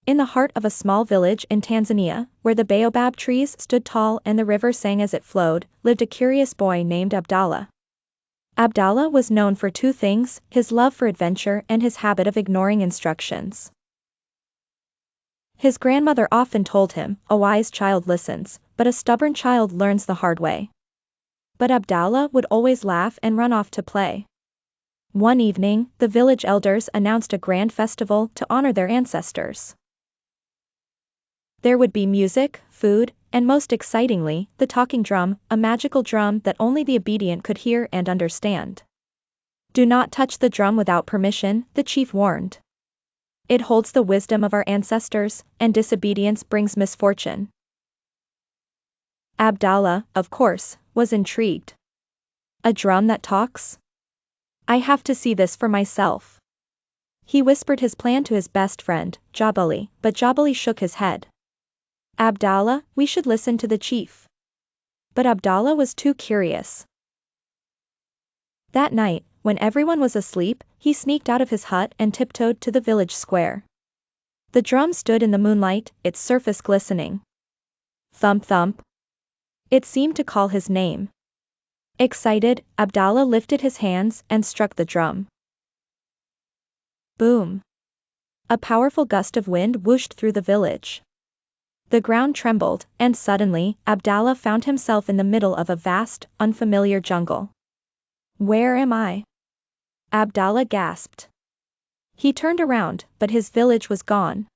In the heart of a small village in Tanzania, where the baobab trees stood tall and the river sang as it flowed, lived a curious boy named Abdalla. Abdalla was known for two things, his love for adventure and his habit of ignoring instructions. His grandmother often told him, "A wise child listens, but a stubborn child learns the hard way." But Abdalla would always laugh and run off to play. One evening, the village elders announced a grand festival to honor their ancestors. There would be music, food, and most excitingly, the talking drum, a magical drum that only the obedient could hear and understand. "Do not touch the drum without permission," the chief warned. "It holds the wisdom of our ancestors, and disobedience brings misfortune." Abdalla, of course, was intrigued. "A drum that talks? I have to see this for myself." He whispered his plan to his best friend, Jabali, but Jabali shook his head. "Abdalla, we should listen to the chief." But Abdalla was too curious. That night, when everyone was asleep, he sneaked out of his hut and tiptoed to the village square. The drum stood in the moonlight, its surface glistening. Thump thump. It seemed to call his name. Excited, Abdalla lifted his hands and struck the drum. Boom! A powerful gust of wind whooshed through the village. The ground trembled, and suddenly, Abdalla found himself in the middle of a vast, unfamiliar jungle. "Where am I?" Abdalla gasped. He turned around, but his village was gone.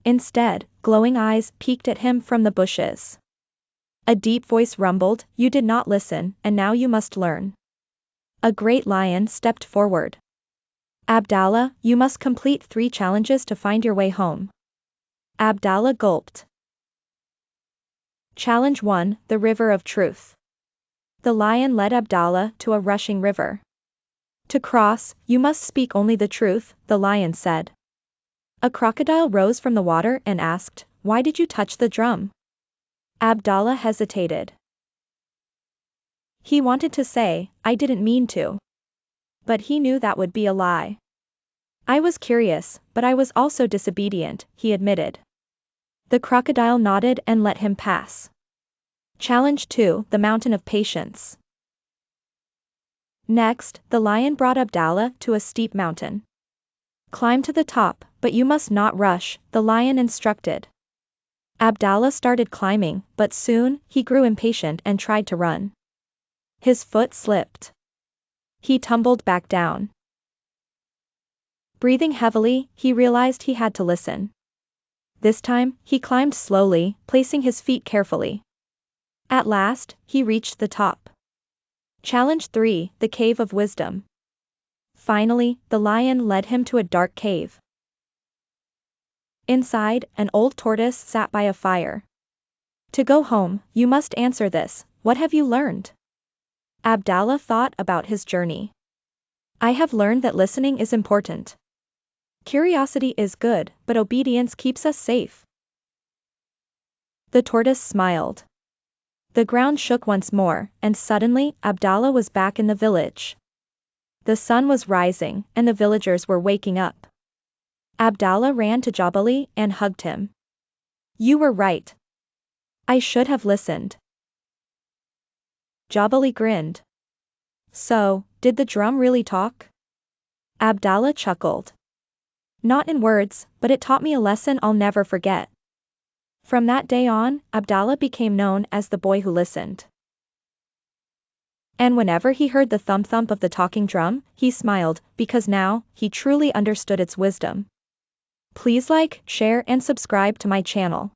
Instead, glowing eyes peeked at him from the bushes. A deep voice rumbled, "You did not listen, and now you must learn." A great lion stepped forward. "Abdalla, you must complete 3 challenges to find your way home." Abdalla gulped. Challenge 1, the River of Truth. The lion led Abdalla to a rushing river. "To cross, you must speak only the truth," the lion said. A crocodile rose from the water and asked, "Why did you touch the drum?" Abdalla hesitated. He wanted to say, "I didn't mean to." But he knew that would be a lie. "I was curious, but I was also disobedient," he admitted. The crocodile nodded and let him pass. Challenge 2, the Mountain of Patience. Next, the lion brought Abdalla to a steep mountain. "Climb to the top, but you must not rush," the lion instructed. Abdalla started climbing, but soon, he grew impatient and tried to run. His foot slipped. He tumbled back down. Breathing heavily, he realized he had to listen. This time, he climbed slowly, placing his feet carefully. At last, he reached the top. Challenge 3, the Cave of Wisdom. Finally, the lion led him to a dark cave. Inside, an old tortoise sat by a fire. "To go home, you must answer this, what have you learned?" Abdalla thought about his journey. "I have learned that listening is important. Curiosity is good, but obedience keeps us safe." The tortoise smiled. The ground shook once more, and suddenly, Abdalla was back in the village. The sun was rising, and the villagers were waking up. Abdalla ran to Jabali and hugged him. "You were right. I should have listened." Jabali grinned. "So, did the drum really talk?" Abdalla chuckled. "Not in words, but it taught me a lesson I'll never forget." From that day on, Abdalla became known as the boy who listened. And whenever he heard the thump-thump of the talking drum, he smiled, because now, he truly understood its wisdom. Please like, share and subscribe to my channel.